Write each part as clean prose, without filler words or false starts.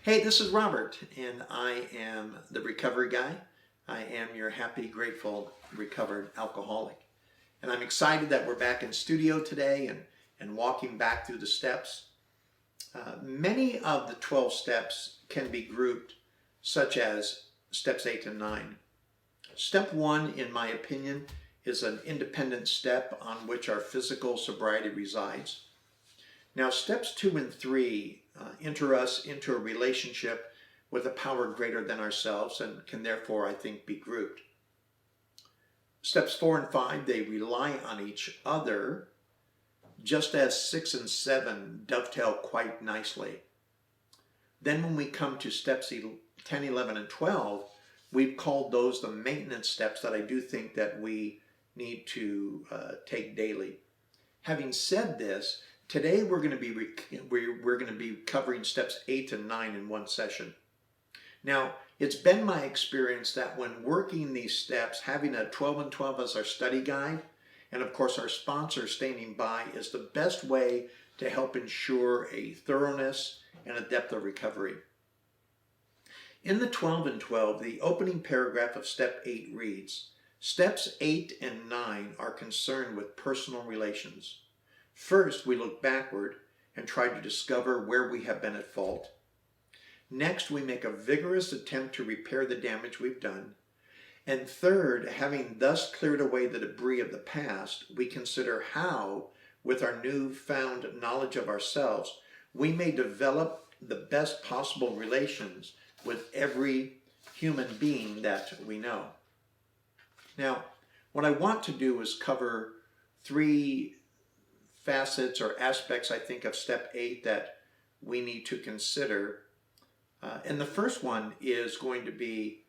Hey, this is Robert, and I am the recovery guy. I am your happy, grateful, recovered alcoholic. And I'm excited that we're back in studio today and walking back through the steps. Many of the 12 steps can be grouped, such as steps 8 and 9. Step 1, in my opinion, is an independent step on which our physical sobriety resides. Now, steps 2 and 3 enter us into a relationship with a power greater than ourselves and can therefore, I think, be grouped. Steps 4 and 5, they rely on each other, just as 6 and 7 dovetail quite nicely. Then when we come to steps 10, 11, and 12, we've called those the maintenance steps that I do think that we need to take daily. Having said this, today we're going to be covering steps 8 and 9 in one session. Now, it's been my experience that when working these steps, having a 12 and 12 as our study guide, and of course our sponsor standing by, is the best way to help ensure a thoroughness and a depth of recovery. In the 12 and 12, the opening paragraph of step 8 reads, "Steps 8 and 9 are concerned with personal relations. First, we look backward and try to discover where we have been at fault. Next, we make a vigorous attempt to repair the damage we've done. And third, having thus cleared away the debris of the past, we consider how, with our newfound knowledge of ourselves, we may develop the best possible relations with every human being that we know." Now, what I want to do is cover three facets or aspects, I think, of step 8 that we need to consider. And the first one is going to be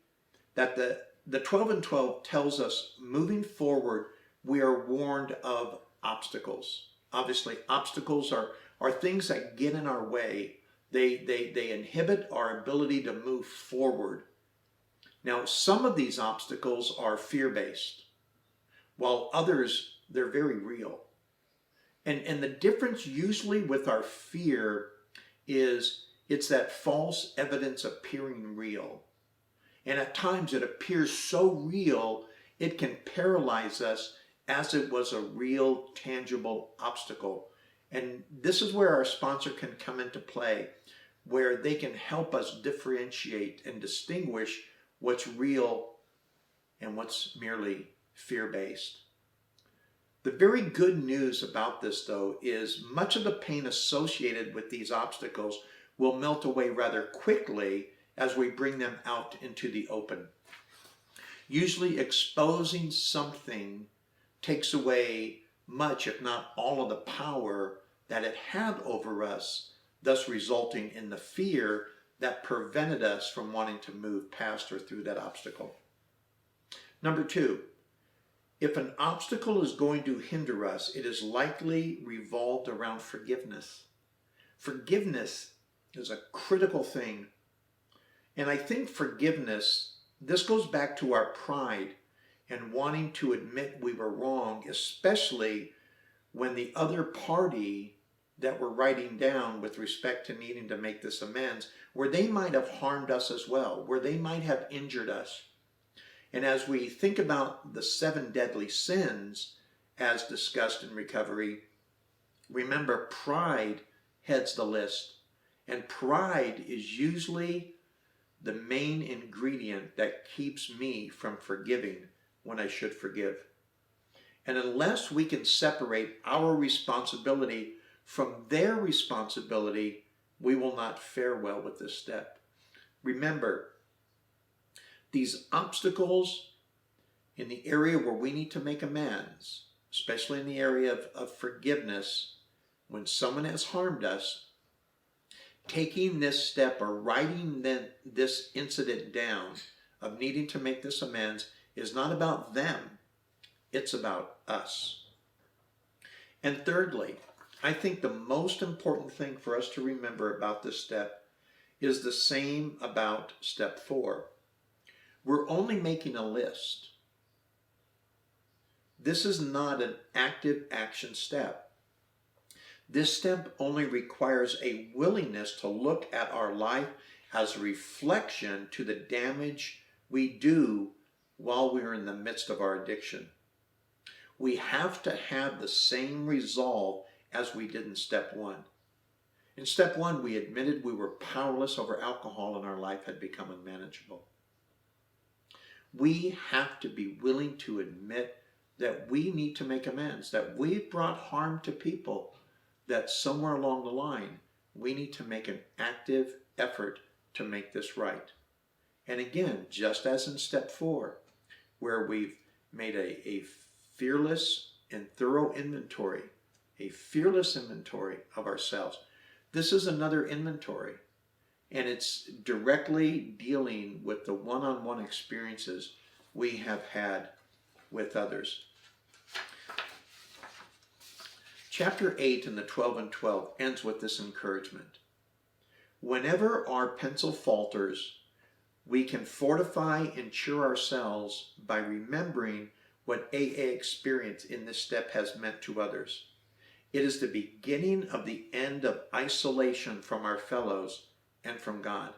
that the 12 and 12 tells us moving forward, we are warned of obstacles. Obviously, obstacles are things that get in our way. They inhibit our ability to move forward. Now, some of these obstacles are fear-based, while others, they're very real. And the difference usually with our fear is it's that false evidence appearing real. And at times it appears so real, it can paralyze us as it was a real, tangible obstacle. And this is where our sponsor can come into play, where they can help us differentiate and distinguish what's real and what's merely fear-based. The very good news about this, though, is much of the pain associated with these obstacles will melt away rather quickly as we bring them out into the open. Usually exposing something takes away much, if not all, of the power that it had over us, thus resulting in the fear that prevented us from wanting to move past or through that obstacle. Number 2, if an obstacle is going to hinder us, it is likely revolved around forgiveness. Forgiveness is a critical thing. And I think forgiveness, this goes back to our pride and wanting to admit we were wrong, especially when the other party that we're writing down with respect to needing to make this amends, where they might have harmed us as well, where they might have injured us. And as we think about the 7 deadly sins, as discussed in recovery, remember pride heads the list. And pride is usually the main ingredient that keeps me from forgiving when I should forgive. And unless we can separate our responsibility from their responsibility, we will not fare well with this step. Remember, these obstacles in the area where we need to make amends, especially in the area of forgiveness, when someone has harmed us, taking this step or writing this incident down of needing to make this amends is not about them, it's about us. And thirdly, I think the most important thing for us to remember about this step is the same about step 4. We're only making a list. This is not an active action step. This step only requires a willingness to look at our life as a reflection to the damage we do while we're in the midst of our addiction. We have to have the same resolve as we did in step one. In step one, we admitted we were powerless over alcohol and our life had become unmanageable. We have to be willing to admit that we need to make amends, that we've brought harm to people, that somewhere along the line, we need to make an active effort to make this right. And again, just as in step four, where we've made a fearless and thorough inventory, a fearless inventory of ourselves, this is another inventory. And it's directly dealing with the one-on-one experiences we have had with others. Chapter 8 in the 12 and 12 ends with this encouragement. Whenever our pencil falters, we can fortify and cheer ourselves by remembering what AA experience in this step has meant to others. It is the beginning of the end of isolation from our fellows and from God.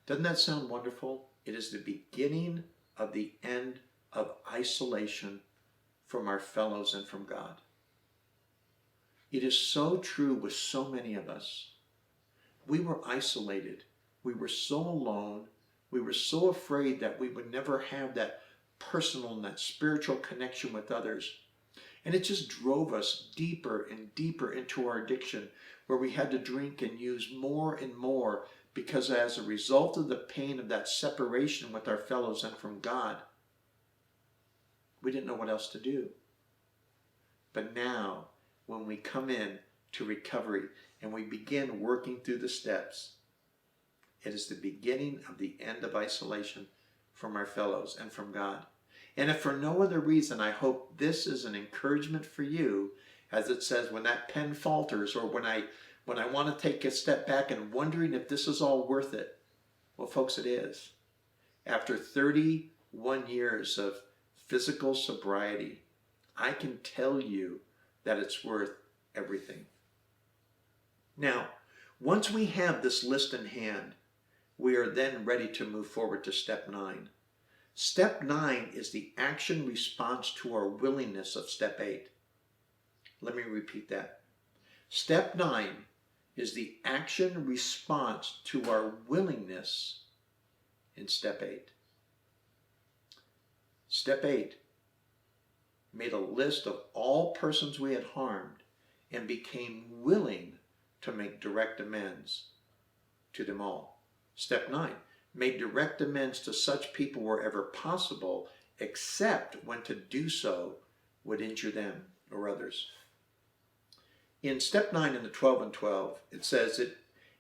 Doesn't that sound wonderful? It is the beginning of the end of isolation from our fellows and from God. It is so true with so many of us. We were isolated. We were so alone. We were so afraid that we would never have that personal and that spiritual connection with others. And it just drove us deeper and deeper into our addiction, where we had to drink and use more and more, because as a result of the pain of that separation with our fellows and from God, we didn't know what else to do. But now, when we come in to recovery and we begin working through the steps, it is the beginning of the end of isolation from our fellows and from God. And if for no other reason, I hope this is an encouragement for you, as it says, when that pen falters, or when I want to take a step back and wondering if this is all worth it. Well, folks, it is. After 31 years of physical sobriety, I can tell you that it's worth everything. Now, once we have this list in hand, we are then ready to move forward to step 9. Step 9 is the action response to our willingness of step 8. Let me repeat that. Step 9 is the action response to our willingness in step 8. Step 8 made a list of all persons we had harmed and became willing to make direct amends to them all. Step 9 made direct amends to such people wherever possible, except when to do so would injure them or others. In step 9 in the 12 and 12, it says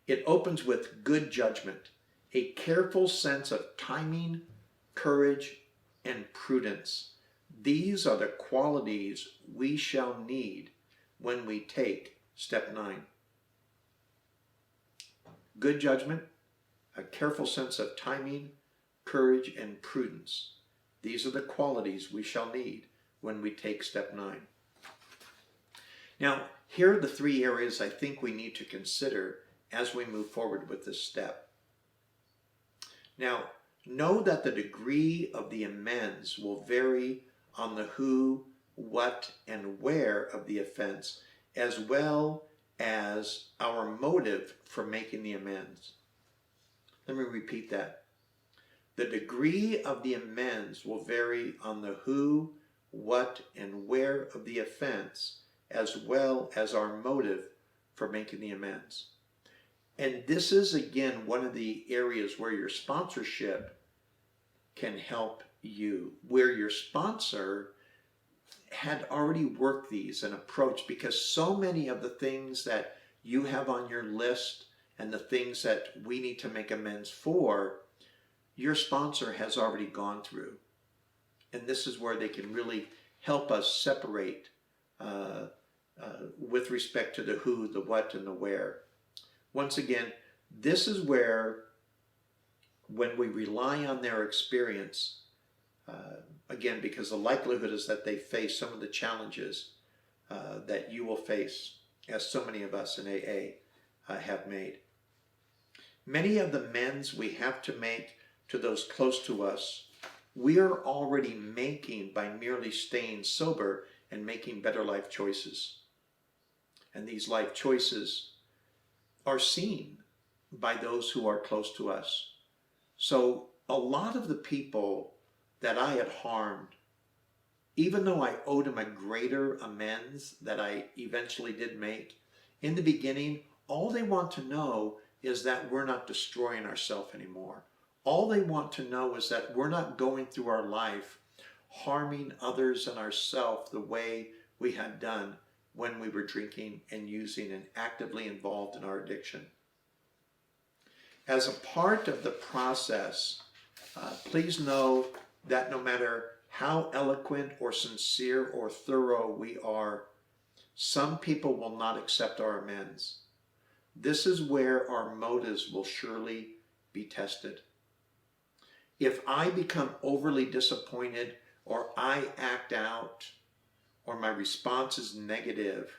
it opens with good judgment, a careful sense of timing, courage, and prudence. These are the qualities we shall need when we take step 9. Good judgment, a careful sense of timing, courage, and prudence. These are the qualities we shall need when we take step 9. Now, here are the 3 areas I think we need to consider as we move forward with this step. Now, know that the degree of the amends will vary on the who, what, and where of the offense, as well as our motive for making the amends. Let me repeat that. The degree of the amends will vary on the who, what, and where of the offense, as well as our motive for making the amends. And this is, again, one of the areas where your sponsorship can help you, where your sponsor had already worked these and approached, because so many of the things that you have on your list and the things that we need to make amends for, your sponsor has already gone through. And this is where they can really help us separate with respect to the who, the what, and the where. Once again, this is where, when we rely on their experience, again, because the likelihood is that they face some of the challenges that you will face, as so many of us in AA have made. Many of the amends we have to make to those close to us, we are already making by merely staying sober and making better life choices. And these life choices are seen by those who are close to us. So a lot of the people that I had harmed, even though I owed them a greater amends that I eventually did make, in the beginning, all they want to know is that we're not destroying ourselves anymore. All they want to know is that we're not going through our life harming others and ourselves the way we had done when we were drinking and using and actively involved in our addiction. As a part of the process, please know that no matter how eloquent or sincere or thorough we are, some people will not accept our amends. This is where our motives will surely be tested. If I become overly disappointed, or I act out, or my response is negative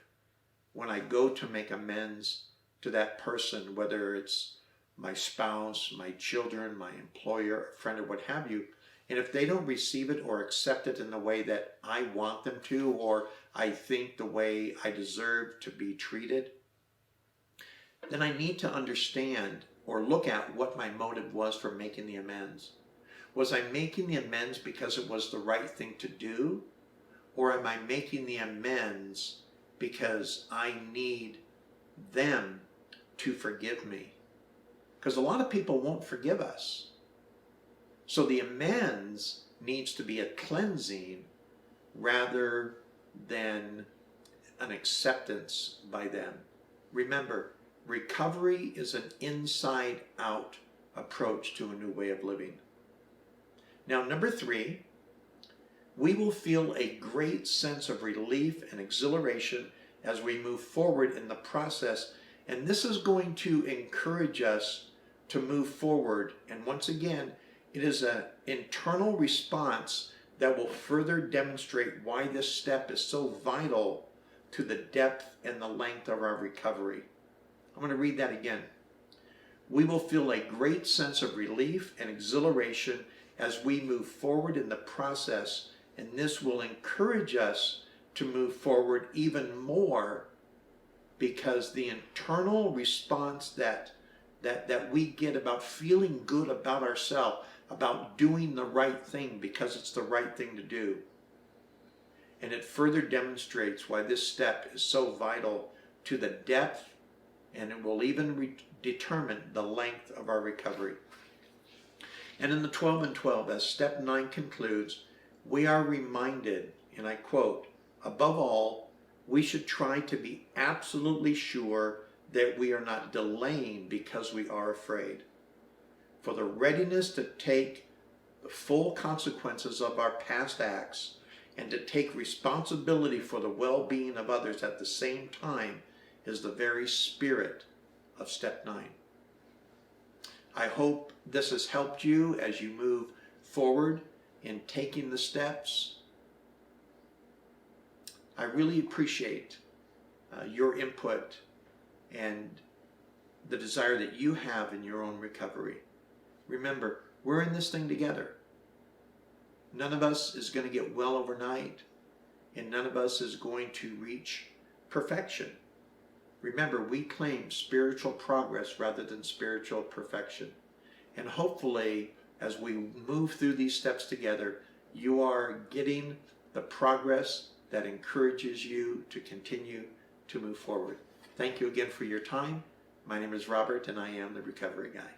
when I go to make amends to that person, whether it's my spouse, my children, my employer, a friend, or what have you, and if they don't receive it or accept it in the way that I want them to, or I think the way I deserve to be treated, then I need to understand or look at what my motive was for making the amends. Was I making the amends because it was the right thing to do? Or am I making the amends because I need them to forgive me? Because a lot of people won't forgive us. So the amends needs to be a cleansing rather than an acceptance by them. Remember, recovery is an inside-out approach to a new way of living. Now, number 3, we will feel a great sense of relief and exhilaration as we move forward in the process, and this is going to encourage us to move forward. And once again, it is an internal response that will further demonstrate why this step is so vital to the depth and the length of our recovery. I'm going to read that again. We will feel a great sense of relief and exhilaration as we move forward in the process, and this will encourage us to move forward even more, because the internal response that we get about feeling good about ourselves, about doing the right thing because it's the right thing to do. And it further demonstrates why this step is so vital to the depth, and it will even determine the length of our recovery. And in the 12 and 12, as step 9 concludes, we are reminded, and I quote, above all, we should try to be absolutely sure that we are not delaying because we are afraid. For the readiness to take the full consequences of our past acts and to take responsibility for the well-being of others at the same time is the very spirit of step 9. I hope this has helped you as you move forward in taking the steps. I really appreciate your input and the desire that you have in your own recovery. Remember, we're in this thing together. None of us is going to get well overnight, and none of us is going to reach perfection. Remember, we claim spiritual progress rather than spiritual perfection. And hopefully, as we move through these steps together, you are getting the progress that encourages you to continue to move forward. Thank you again for your time. My name is Robert, and I am the Recovery Guy.